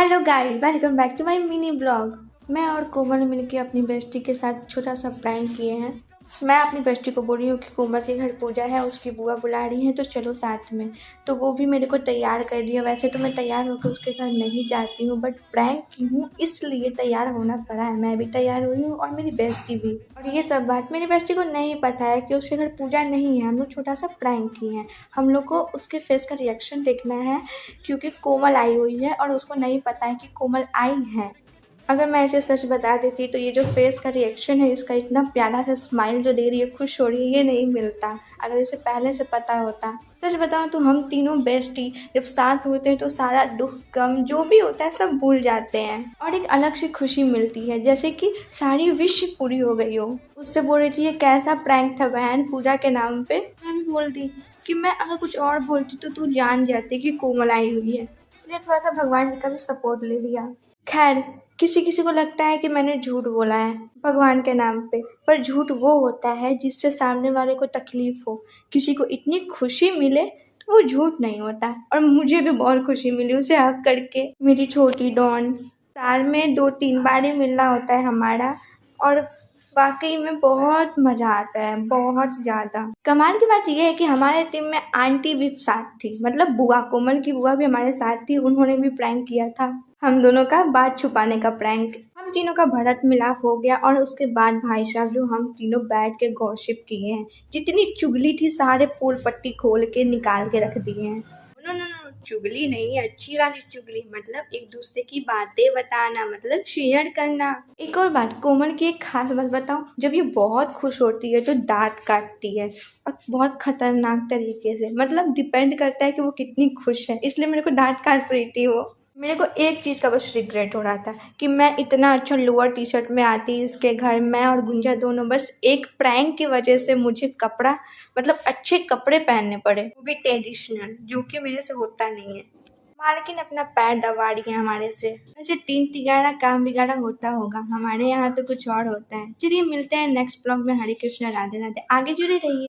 Hello guys, welcome back to my mini blog. मैं और कोमल मिलकर अपनी बेस्टी के साथ छोटा सा प्रैंक किए हैं। मैं अपनी बेस्टी को बोल रही हूँ कि कोमल के घर पूजा है, उसकी बुआ बुला रही है तो चलो साथ में। तो वो भी मेरे को तैयार कर दिया। वैसे तो मैं तैयार होकर उसके घर नहीं जाती हूँ, बट प्रैंक की हूँ इसलिए तैयार होना पड़ा है। मैं भी तैयार हुई हूँ और मेरी बेस्टी भी। और ये सब बात मेरी बेस्टी को नहीं पता है कि उसके घर पूजा नहीं है। हम लोग छोटा सा प्रैंक किए हैं। हम लोग को उसके फेस का रिएक्शन देखना है क्योंकि कोमल आई हुई है और उसको नहीं पता है कि कोमल आई है। अगर मैं इसे सच बता देती तो ये जो फेस का रिएक्शन है, इसका इतना प्यारा सा स्माइल जो दे रही है, खुश हो रही है, ये नहीं मिलता अगर इसे पहले से पता होता। सच बताऊं तो हम तीनों बेस्टी जब साथ होते हैं तो सारा दुख गम जो भी होता है सब भूल जाते हैं और एक अलग सी खुशी मिलती है, जैसे कि सारी विश पूरी हो गई हो। उससे बोल रही थी ये कैसा प्रैंक था बहन पूजा के नाम पे। मैं भी बोल दी कि मैं अगर कुछ और बोलती तो तू जान जाती कि कोमल आई हुई है, इसलिए थोड़ा सा भगवान जी का भी सपोर्ट ले लिया। खैर, किसी किसी को लगता है कि मैंने झूठ बोला है भगवान के नाम पे, पर झूठ वो होता है जिससे सामने वाले को तकलीफ हो, किसी को इतनी खुशी मिले तो वो झूठ नहीं होता। और मुझे भी बहुत खुशी मिली उसे हक करके। मेरी छोटी डॉन, साल में 2-3 बार ही मिलना होता है हमारा और वाकई में बहुत मज़ा आता है, बहुत ज़्यादा। कमाल की बात यह है कि हमारे टीम में आंटी भी साथ थी, मतलब बुआ, कोमल की बुआ भी हमारे साथ थी। उन्होंने भी प्रैंक किया था, हम दोनों का बात छुपाने का प्रैंक। हम तीनों का भरत मिलाप हो गया और उसके बाद भाई साहब जो हम तीनों बैठ के गॉसिप किए हैं, जितनी चुगली थी सारे पोल पट्टी खोल के निकाल के रख दिए हैं। नो नो नो, चुगली नहीं, अच्छी वाली चुगली, मतलब एक दूसरे की बातें बताना, मतलब शेयर करना। एक और बात, कोमल की एक खास बात बताऊं, जब ये बहुत खुश होती है तो दांत काटती है और बहुत खतरनाक तरीके से। मतलब डिपेंड करता है कि वो कितनी खुश है, इसलिए मेरे को दांत काट रही थी वो। मेरे को एक चीज़ का बस रिग्रेट हो रहा था कि मैं इतना अच्छा लोअर टी शर्ट में आती इसके घर, मैं और गुंजा दोनों। बस एक प्रैंक की वजह से मुझे कपड़ा, मतलब अच्छे कपड़े पहनने पड़े, वो भी ट्रेडिशनल, जो कि मेरे से होता नहीं है। मालकिन अपना पैर दबा रही है हमारे से। वैसे 3 तिगाड़ा काम बिगाड़ा होता होगा, हमारे यहाँ तो कुछ और होता है। चलिए मिलते हैं नेक्स्ट ब्लॉग में। हरे कृष्ण, राधे राधे। आगे जुड़े रहिए।